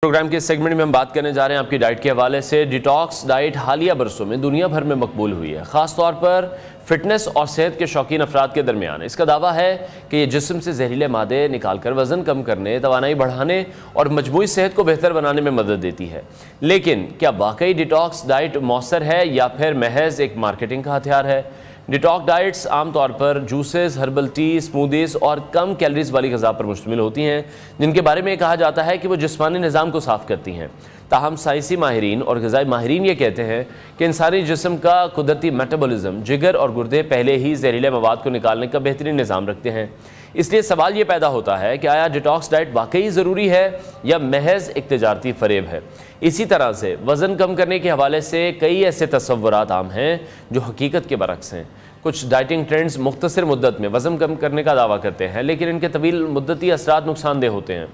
Programme के segment में हम बात करने जा रहे हैं आपकी डाइट के हवाले से। डिटॉक्स डाइट हालिया बरसों में दुनिया भर में मकबूल हुई है, ख़ास तौर पर फिटनेस और सेहत के शौकीन अफराद के दरमियान। इसका दावा है कि ये जिस्म से जहरीले मादे निकालकर वज़न कम करने, तवानाई बढ़ाने और मजमूई सेहत को बेहतर बनाने में मदद देती है। लेकिन क्या वाकई डिटॉक्स डाइट मौसर है या फिर महज एक मार्केटिंग का हथियार है? डिटॉक्स डाइट्स आमतौर पर जूसेस, हर्बल टी, स्मूदीज़ और कम कैलोरीज वाली ग़िज़ा पर मुश्तमिल होती हैं, जिनके बारे में कहा जाता है कि वो जिस्मानी निज़ाम को साफ़ करती हैं। ताहम साइंसी माहिरीन और ग़िज़ाई माहिरीन ये कहते हैं कि इंसानी जिस्म का कुदरती मेटाबॉलिज्म, जिगर और गुर्दे पहले ही जहरीले मवाद को निकालने का बेहतरीन निज़ाम रखते हैं। इसलिए सवाल ये पैदा होता है कि आया डिटॉक्स डाइट वाकई ज़रूरी है या महज एक तिजारती फ़रेब है। इसी तरह से वज़न कम करने के हवाले से कई ऐसे तसव्वुरात आम हैं जो हकीकत के बरक्स हैं। कुछ डाइटिंग ट्रेंड्स मुख्तसर मुद्दत में वज़न कम करने का दावा करते हैं, लेकिन इनके तवील मुद्दती असरात नुकसानदेह होते हैं।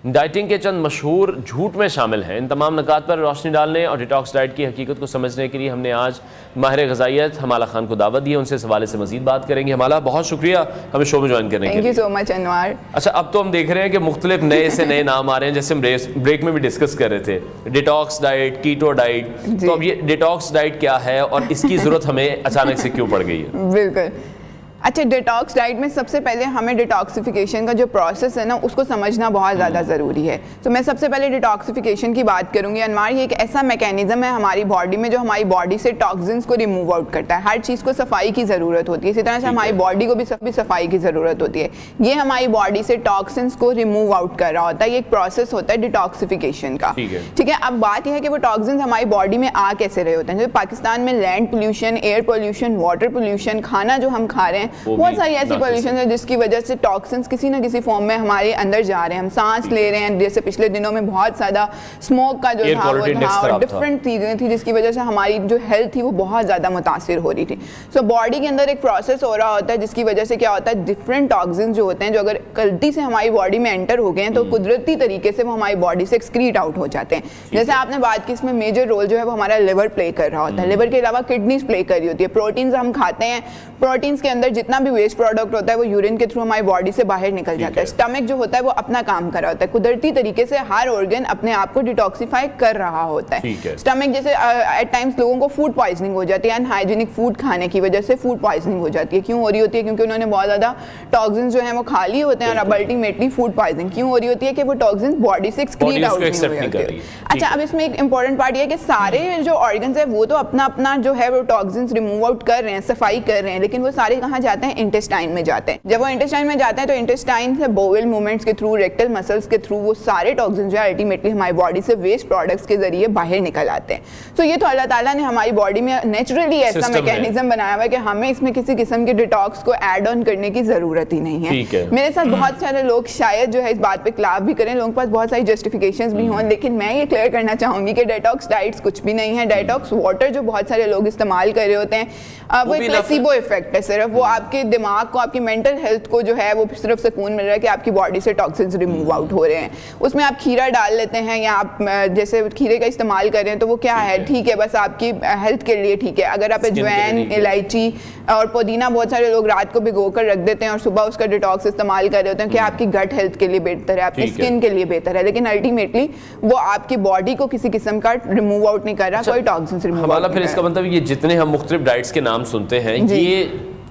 डाइटिंग के चंद मशहूर झूठ में शामिल हैं। इन तमाम नकात पर रोशनी डालने और डिटॉक्स डाइट की हकीकत को समझने के लिए हमने आज माहिर ग़िज़ाइयत हमाला खान को दावत दी है। उनसे इस हवाले से मज़ीद बात करेंगे। हमाला, बहुत शुक्रिया हमें शो में ज्वाइन करने के लिए। Thank you so much Anwar. अच्छा, अब तो हम देख रहे हैं कि मुख्तलिफ नए से नए नाम आ रहे हैं, जैसे हम ब्रेक में भी डिस्कस कर रहे थे, डिटॉक्स डाइट, कीटो डाइट। तो अब ये डिटॉक्स डाइट क्या है और इसकी ज़रूरत हमें अचानक से क्यों पड़ गई है? बिल्कुल। अच्छा, डिटॉक्स डाइट में सबसे पहले हमें डिटॉक्सिफिकेशन का जो प्रोसेस है ना, उसको समझना बहुत ज़्यादा ज़रूरी है। तो मैं सबसे पहले डिटॉक्सिफिकेशन की बात करूँगी। अनवार, ये एक ऐसा मैकेनिज्म है हमारी बॉडी में जो हमारी बॉडी से टॉक्सिन्स को रिमूव आउट करता है। हर चीज़ को सफाई की ज़रूरत होती है, इसी तरह से हमारी बॉडी को भी सफाई की ज़रूरत होती है। ये हमारी बॉडी से टॉक्सिन्स को रिमूव आउट कर रहा होता है। ये एक प्रोसेस होता है डिटॉक्सिफिकेशन का। ठीक है, अब बात यह है कि वो टॉक्सिन्स हमारी बॉडी में आ कैसे रहे होते हैं। जैसे पाकिस्तान में land pollution, air pollution, water pollution, खाना जो हम खा रहे हैं, बहुत सारी ऐसी पोल्यूशन है जिसकी वजह से टॉक्सिन्स किसी ना किसी फॉर्म में हमारे अंदर जा रहे हैं। हम सांस ले रहे हैं, जैसे पिछले दिनों में बहुत ज़्यादा स्मोक का जो था वो था और डिफरेंट चीज़ें थी जिसकी वजह से हमारी जो हेल्थ थी वो बहुत ज़्यादा मुतासिर हो रही थी। सो बॉडी के अंदर एक प्रोसेस हो रहा होता है जिसकी वजह से क्या होता है, डिफरेंट टॉक्सिन्स जो होते हैं जो अगर गलती से हमारी बॉडी में एंटर हो गए हैं तो कुदरती तरीके से वो हमारी बॉडी से एक्सक्रीट आउट हो जाते हैं। जैसे आपने बात की, इसमें मेजर रोल जो है वो हमारा लिवर प्ले कर रहा होता है। लिवर के अलावा किडनीज प्ले कर रही होती है। प्रोटीन्स हम खाते हैं, प्रोटीन्स के अंदर जितना भी वेस्ट प्रोडक्ट होता है वो यूरिन के थ्रू हमारी बॉडी से बाहर निकल जाता है। स्टमक जो होता है वो अपना काम कर रहा होता है। कुदरती तरीके से हर ऑर्गन अपने आप को डिटॉक्सिफाई कर रहा होता है। स्टमक जैसे एट टाइम्स लोगों को फूड पॉइजनिंग हो जाती है, अनहाइजीनिक फूड खाने की वजह से फूड पॉइजनिंग हो जाती है। क्यों हो रही होती है? क्योंकि उन्होंने बहुत ज़्यादा टॉक्सिन्स जो है वो खा लिए होते हैं और अब अल्टीमेटली फूड पॉइजनिंग क्यों हो रही होती है कि वो टॉक्सिन्स बॉडी से एक्सक्रीट आउट नहीं हो रही है। अच्छा, अब इसमें एक इंपॉर्टेंट पार्ट ये है कि सारे जो ऑर्गन्स है वो तो अपना अपना जो है वो टॉक्सिन्स रिमूव आउट कर रहे हैं, सफाई कर रहे हैं, लेकिन वो सारे कहाँ जाते हैं? इंटेस्टाइन में जाते हैं। जब वो इंटेस्टाइन में जाते हैं तो इंटेस्टाइन से बोवेल मूवमेंट्स के थ्रू, रेक्टल मसल्स के थ्रू वो सारे टॉक्सिन्स जो है अल्टीमेटली हमारी बॉडी से वेस्ट प्रोडक्ट्स के जरिए बाहर निकल आते हैं। तो ये तो अल्लाह ताला ने हमारी बॉडी में नेचुरली ऐसा मैकेनिज्म बनाया हुआ है कि हमें इसमें किसी किस्म के डिटॉक्स को ऐड ऑन करने की जरूरत ही नहीं है। मेरे साथ बहुत सारे लोग शायद जो है इस बात पे क्लास भी करें, लोगों के पास बहुत सारी जस्टिफिकेशंस भी हों, लेकिन मैं ये क्लियर करना चाहूंगी कि डिटॉक्स डाइट्स कुछ भी नहीं है। डिटॉक्स वाटर जो बहुत सारे लोग इस्तेमाल कर रहे होते हैं वो एक प्लेसिबो इफेक्ट है। सिर्फ वो आपके दिमाग को, आपकी मेंटल हेल्थ को जो है वो सिर्फ सुकून मिल रहा है कि आपकी बॉडी से टॉक्सिन्स रिमूव आउट हो रहे हैं। उसमें आप खीरा डाल लेते हैं या आप जैसे खीरे का इस्तेमाल कर रहे हैं तो वो क्या है, ठीक है, बस आपकी हेल्थ के लिए ठीक है। अगर आप अजवाइन, इलायची और पुदीना बहुत सारे लोग रात को भिगो कर रख देते हैं और सुबह उसका डिटॉक्स इस्तेमाल कर रहे होते हैं, क्या आपकी गट हेल्थ के लिए बेहतर है, आपकी स्किन के लिए बेहतर है, लेकिन अल्टीमेटली वो आपकी बॉडी को किसी किस्म का रिमूव आउट नहीं कर रहा, कोई टॉक्सिन्स रिमूव आउट। फिर इसका मतलब ये जितने हम मुख्तलिफ डाइट्स के नाम सुनते हैं, ये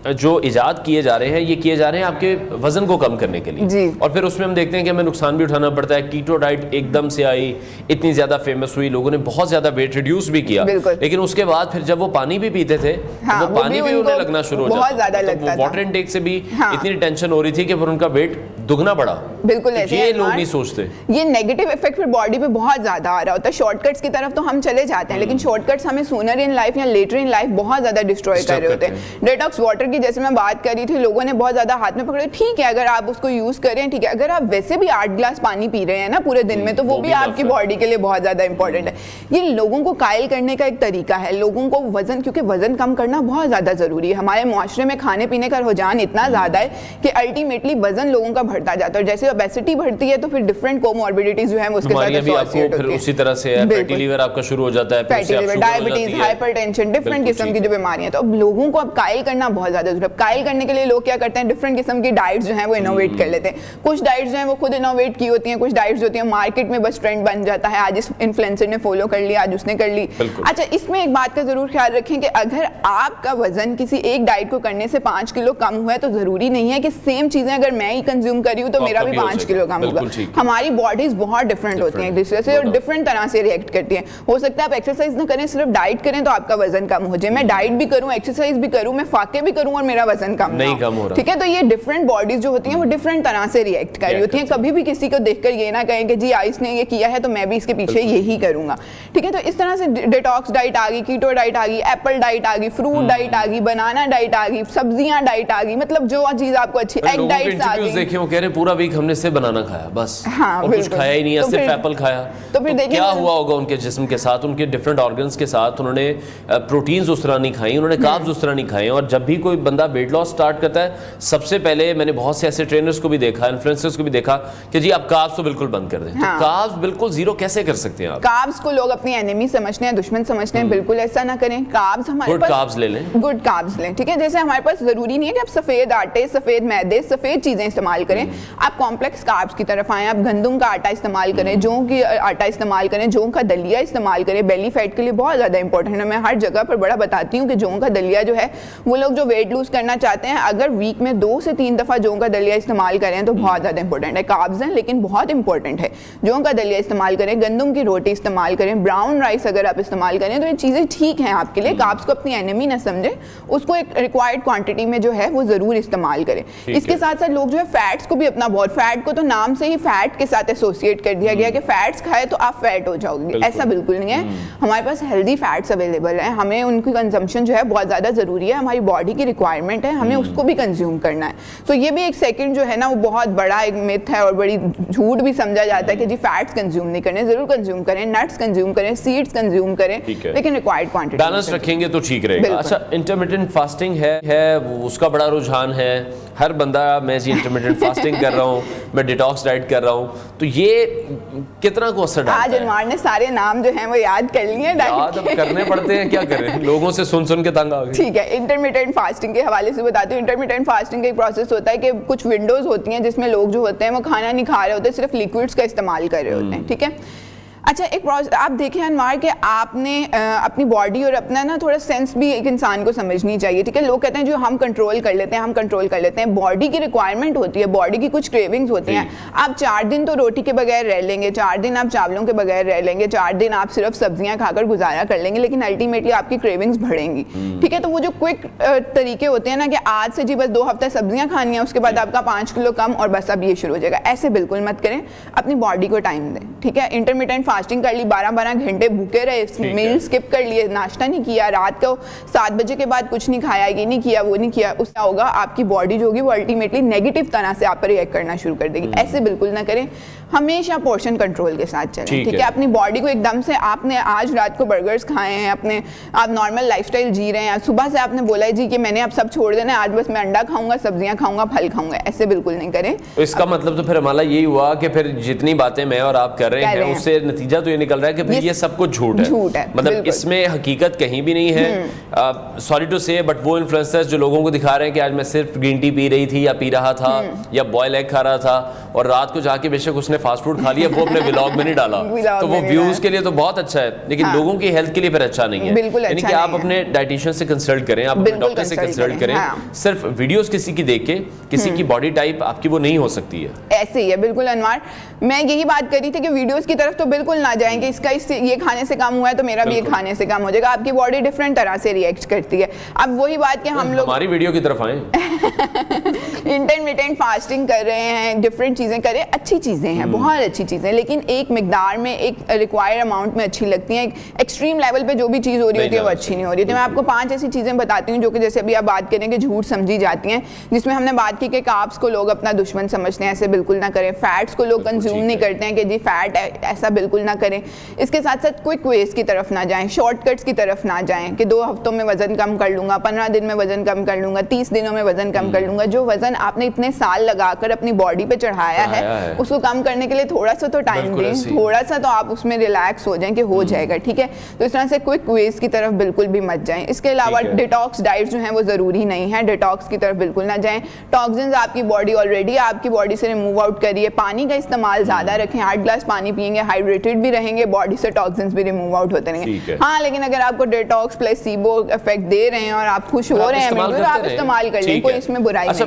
जो इजाद किए जा रहे हैं ये किए जा रहे हैं आपके वजन को कम करने के लिए, और फिर उसमें हम देखते हैं कि हमें नुकसान भी उठाना पड़ता है। कीटो डाइट एकदम से आई, इतनी ज्यादा फेमस हुई, लोगों ने बहुत ज्यादा वेट रिड्यूस भी किया, लेकिन उसके बाद फिर जब वो पानी भी पीते थे तो वो पानी भी उन्हें लगना शुरू हो जाता था। तो वाटर इनटेक से भी इतनी टेंशन हो रही थी कि फिर उनका वेट दुगना बढ़ा। बिल्कुल ऐसे ये लोग नहीं सोचते। ये नेगेटिव इफेक्ट फिर बॉडी पे बहुत ज्यादा आ रहा होता है। शॉर्टकट्स की तरफ तो हम चले जाते हैं, लेकिन शॉर्टकट्स हमें सूनर इन लाइफ या लेटर इन लाइफ बहुत ज्यादा डिस्ट्रॉय कर रहे होते हैं। डिटॉक्स वाटर की जैसे मैं बात करी थी, लोगों ने बहुत ज्यादा हाथ में पकड़े, ठीक है अगर आप उसको यूज करें, ठीक है, अगर आप वैसे भी 8 गिलास पानी पी रहे हैं ना पूरे दिन में तो वो भी आपकी बॉडी के लिए बहुत ज्यादा इंपॉर्टेंट है। ये लोगों को कायल करने का एक तरीका है। लोगों को वजन, क्योंकि वजन कम करना बहुत ज्यादा जरूरी है। हमारे मुआशरे में खाने पीने का रुझान इतना ज्यादा है कि अल्टीमेटली वजन लोगों का बढ़ता जाता है। जैसे ओबेसिटी बढ़ती है तो फिर डिफरेंट कोमॉर्बिडिटीज जो है उसके साथ एसोसिएट होती है। उसी तरह से फैटी लिवर आपका शुरू हो जाता है, fatty liver, diabetes, hypertension, different किस्म की जो बीमारियां। तो अब लोगों को अब कायल करना बहुत ज़्यादा जरूरत है। कायल करने के लिए लोग क्या करते हैं, डिफरेंट किस्म की डाइट्स जो हैं वो इनोवेट कर लेते हैं। कुछ डाइट्स जो हैं वो खुद इनोवेट की होती हैं, कुछ डाइट्स होती हैं मार्केट में बस ट्रेंड बन जाता है, आज इस इन्फ्लुएंसर ने फॉलो कर लिया, आज उसने कर ली। अच्छा, इसमें एक बात का जरूर ख्याल रखें कि अगर आपका वजन किसी एक डाइट को करने से 5 किलो कम हुआ है तो जरूरी नहीं है कि सेम चीजें अगर मैं ही कंज्यूम कर रही हूँ तो मेरा भी 5 किलो कम होगा। हमारी बॉडीज बहुत डिफरेंट होती हैं एक दूसरे से और डिफरेंट तरह से रिएक्ट करती हैं। हो सकता है आप एक्सरसाइज ना करें, सिर्फ डाइट करें तो आपका वजन कम हो जाए। मैं डाइट भी करूं, एक्सरसाइज भी करूं, मैं फाके भी करूं और मेरा वजन कम नहीं कम हो रहा। ठीक है, तो ये डिफरेंट बॉडीज जो होती हैं वो डिफरेंट तरह से रिएक्ट कर रही होती हैं। कभी भी किसी को देखकर ये ना कहें कि जी आइस ने ये किया है तो मैं भी इसके पीछे यही करूंगा। ठीक है, तो इस तरह से डिटॉक्स डाइट आ गई, कीटो डाइट आ गई, एप्पल डाइट आ गई, फ्रूट डाइट आ गई, बनाना डाइट आ गई, सब्जियां डाइट आ गई, मतलब जो चीज आपको अच्छी, एग डाइट्स आ गई। देखे वो कह रहे पूरा वीक हमने सिर्फ बनाना खाया बस, और कुछ खाया ही नहीं है, सिर्फ एप्पल खाया। तो फिर देखिए क्या हुआ होगा उनके जिस्म के साथ, उनके डिफरेंट ऑर्गन्स के साथ। उन्होंने प्रोटीन्स उस तरह नहीं खाई, उन्होंने कार्ब्स उस तरह नहीं खाए। और जब भी कोई बंदा वेट लॉस स्टार्ट करता है, सबसे पहले मैंने बहुत से ऐसे ट्रेनर्स को भी देखा, इन्फ्लुएंसर्स को भी देखा कि जी आप कार्ब्स तो बिल्कुल बंद कर दें। तो कार्ब्स बिल्कुल जीरो कैसे कर सकते हैं आप? कार्ब्स को लोग अपनी एनिमी समझते हैं, दुश्मन समझते हैं, बिल्कुल ऐसा ना करें। कार्ब्स हमारे पास, गुड कार्ब्स ले लें, गुड कार्ब्स लें। ठीक है, जैसे हमारे पास जरूरी नहीं है कि आप सफेद आटे, सफेद मैदे, सफेद चीजें इस्तेमाल करें। आप कॉम्प्लेक्स कार्ब्स की तरफ आएं, आप गंदम का आटा इस्तेमाल करें, जौ की आटा इस्तेमाल करें, जौ का दलिया इस्तेमाल करें। बेली फैट के लिए बहुत ज्यादा इंपॉर्टेंट है। मैं हर जगह पर बड़ा बताती हूँ कि जौ का दलिया जो है, वो लोग जो वेट लूज करना चाहते हैं अगर वीक में 2 से 3 दफा जौ का दलिया इस्तेमाल करें तो बहुत ज्यादा इंपॉर्टेंट है। कार्ब्स हैं लेकिन बहुत इंपॉर्टेंट है। जौ का दलिया इस्तेमाल करें, गंदम की रोटी इस्तेमाल करें, ब्राउन राइस अगर आप इस्तेमाल करें तो ये चीजें ठीक हैं आपके लिए। कार्ब्स को अपनी एनिमी ना समझें, उसको एक रिक्वायर्ड क्वांटिटी में जो है वो जरूर इस्तेमाल करें। इसके साथ साथ लोग जो है फैट्स को भी अपना बहुत, फैट को तो नाम से ही फैट के साथ एसोसिएट कर दिया गया कि फैट्स खाए तो आप फैट हो जाओगे। ऐसा बिल्कुल नहीं है। हमारे पास हेल्दी फैट्स अवेलेबल है, हमें उनकी कंजम्पशन जो है बहुत ज्यादा जरूरी है, हमारी बॉडी की रिक्वायरमेंट है, हमें उसको भी कंज्यूम करना है। तो ये भी एक सेकंड जो है ना वो बहुत बड़ा एक मिथ है और बड़ी झूठ भी समझा जाता है कि जी फैट्स कंज्यूम नहीं करने, जरूर कंज्यूम करें, नट्स कंज्यूम करें, सीड्स कंज्यूम करें, लेकिन रिक्वायर्ड क्वांटिटी बैलेंस रखेंगे तो ठीक रहेगा। अच्छा, इंटरमिटेंट फास्टिंग है उसका बड़ा रुझान है, हर बंदा मैं जी इंटरमिटेंट फास्टिंग कर रहा हूँ, मैं डिटॉक्स डाइट कर रहा हूँ, तो ये कितना को असर डालता है? आज अनवार ने सारे नाम जो हैं वो याद कर लिए, याद अब करने पड़ते हैं, क्या करें, लोगों से सुन के तंग आ गए। ठीक है, इंटरमिटेंट फास्टिंग के हवाले से बताती हूँ। इंटरमिटेंट फास्टिंग का एक प्रोसेस होता है कि कुछ विंडोज होती हैं जिसमें लोग जो होते हैं वो खाना नहीं खा रहे होते, सिर्फ लिक्विड्स का इस्तेमाल कर रहे होते हैं। ठीक है, अच्छा, एक आप देखें अनवार के आपने अपनी बॉडी और अपना ना थोड़ा सेंस भी एक इंसान को समझनी चाहिए। ठीक है, लोग कहते हैं जो हम कंट्रोल कर लेते हैं, हम कंट्रोल कर लेते हैं। बॉडी की रिक्वायरमेंट होती है, बॉडी की कुछ क्रेविंग्स होती हैं। आप 4 दिन तो रोटी के बगैर रह लेंगे, 4 दिन आप चावलों के बगैर रह लेंगे, 4 दिन आप सिर्फ सब्जियां खाकर गुजारा कर लेंगे, लेकिन अल्टीमेटली आपकी क्रेविंग्स बढ़ेंगी। ठीक है, तो वो जो क्विक तरीके होते हैं ना कि आज से जी बस 2 हफ्ते सब्जियां खानी है, उसके बाद आपका 5 किलो कम और बस अब ये शुरू हो जाएगा, ऐसे बिल्कुल मत करें। अपनी बॉडी को टाइम दें। ठीक है, इंटरमिटेंट फास्टिंग कर ली, 12-12 घंटे भूखे रहे, मील स्किप कर लिए, नाश्ता नहीं किया, रात को 7 बजे के बाद कुछ नहीं खाया, ये नहीं किया, वो नहीं किया, उससे होगा आपकी बॉडी जो होगी वो अल्टीमेटली नेगेटिव तरह से आप पर रिएक्ट करना शुरू कर देगी। ऐसे बिल्कुल ना करें, हमेशा पोर्शन कंट्रोल के साथ चलें। ठीक है, अपनी बॉडी को एकदम से आपने आज रात को बर्गर्स खाए हैं, अपने आप नॉर्मल लाइफस्टाइल जी रहे हैं, सुबह से आपने बोला है जी कि मैंने अब सब छोड़ देना है, आज बस मैं अंडा खाऊंगा, सब्जियां खाऊंगा, फल खाऊंगा, ऐसे बिल्कुल नहीं करें। तो इसका मतलब तो फिर हमारा यही हुआ कि फिर जितनी बातें मैं और आप कर रहे हैं उससे नतीजा तो ये निकल रहा है कि फिर ये सब कुछ झूठ है, मतलब इसमें हकीकत कहीं भी नहीं है। सॉरी टू से, बट वो इन्फ्लुएंसर्स जो लोगों को दिखा रहे हैं कि आज मैं सिर्फ ग्रीन टी पी रही थी या पी रहा था या बॉयल एग खा रहा था और रात को जाके बेशक उसने फास्ट फूड खा लिया, वो अपने व्लॉग में नहीं डाला, तो वो व्यूज के लिए तो बहुत अच्छा है, लेकिन लोगों की हेल्थ के लिए फिर अच्छा नहीं है। यानी कि आप अपने डाइटिशियन से कंसल्ट करें, आप अपने डॉक्टर से कंसल्ट करें। सिर्फ वीडियोस किसी की देख के किसी की बॉडी टाइप आपकी वो नहीं हो सकती है। ऐसे ही है बिल्कुल अनवार, मैं यही बात कर रही थी कि वीडियोस की तरफ तो बिल्कुल ना जाएंगे, इसका ये खाने से कम हुआ है तो मेरा भी ये खाने से कम हो जाएगा। आपकी बॉडी डिफरेंट तरह से रिएक्ट करती है। अब वही बात कि हम लोग हमारी वीडियो की तरफ आए इंटरमिटेंट फास्टिंग कर रहे हैं, डिफरेंट चीजें करें, अच्छी चीजें हैं, बहुत अच्छी चीजें, लेकिन एक मिकदार में, एक रिक्वायर्ड अमाउंट में अच्छी लगती हैं। एक्सट्रीम लेवल पे जो भी चीज हो रही होती है वो अच्छी नहीं हो रही। तो मैं आपको 5 ऐसी चीजें बताती हूँ जो कि जैसे अभी आप बात करें कि झूठ समझी जाती हैं, जिसमें हमने बात की कि कार्ब्स को लोग अपना दुश्मन समझते हैं, ऐसे बिल्कुल ना करें। फैट्स को लोग कंज्यूम नहीं करते हैं कि जी फैट है, ऐसा बिल्कुल ना करें। इसके साथ साथ क्विक वेज की तरफ ना जाएं, शॉर्टकट्स की तरफ ना जाएं कि 2 हफ्तों में वजन कम कर लूंगा, 15 दिन में वजन कम कर लूंगा, 30 दिनों में वजन कम कर लूंगा। जो वजन आपने इतने साल लगाकर अपनी बॉडी पे चढ़ाया है उसको कम करना करने के लिए थोड़ा सा तो टाइम दें, थोड़ा सा तो आप उसमें रिलैक्स हो जाएं कि हो जाएगा, ठीक है। तो इस तरह से क्विक वेज की तरफ बिल्कुल भी मत जाएं। इसके अलावा डिटॉक्स डाइट जो है वो ज़रूरी नहीं है, डिटॉक्स की तरफ बिल्कुल ना जाएं। टॉक्सिन्स आपकी बॉडी ऑलरेडी आपकी बॉडी से रिमूव आउट करिए। पानी का इस्तेमाल ज़्यादा रखें, 8 ग्लास पानी पियेंगे, हाइड्रेटेड भी रहेंगे, बॉडी से टॉक्सिन्स भी रिमूव आउट होते रहेंगे। हाँ, लेकिन अगर आपको डिटॉक्स प्लेसिबो इफेक्ट दे रहे हैं और आप खुश हो रहे हैं तो आप इस्तेमाल कर लें, कोई इसमें बुराई नहीं है।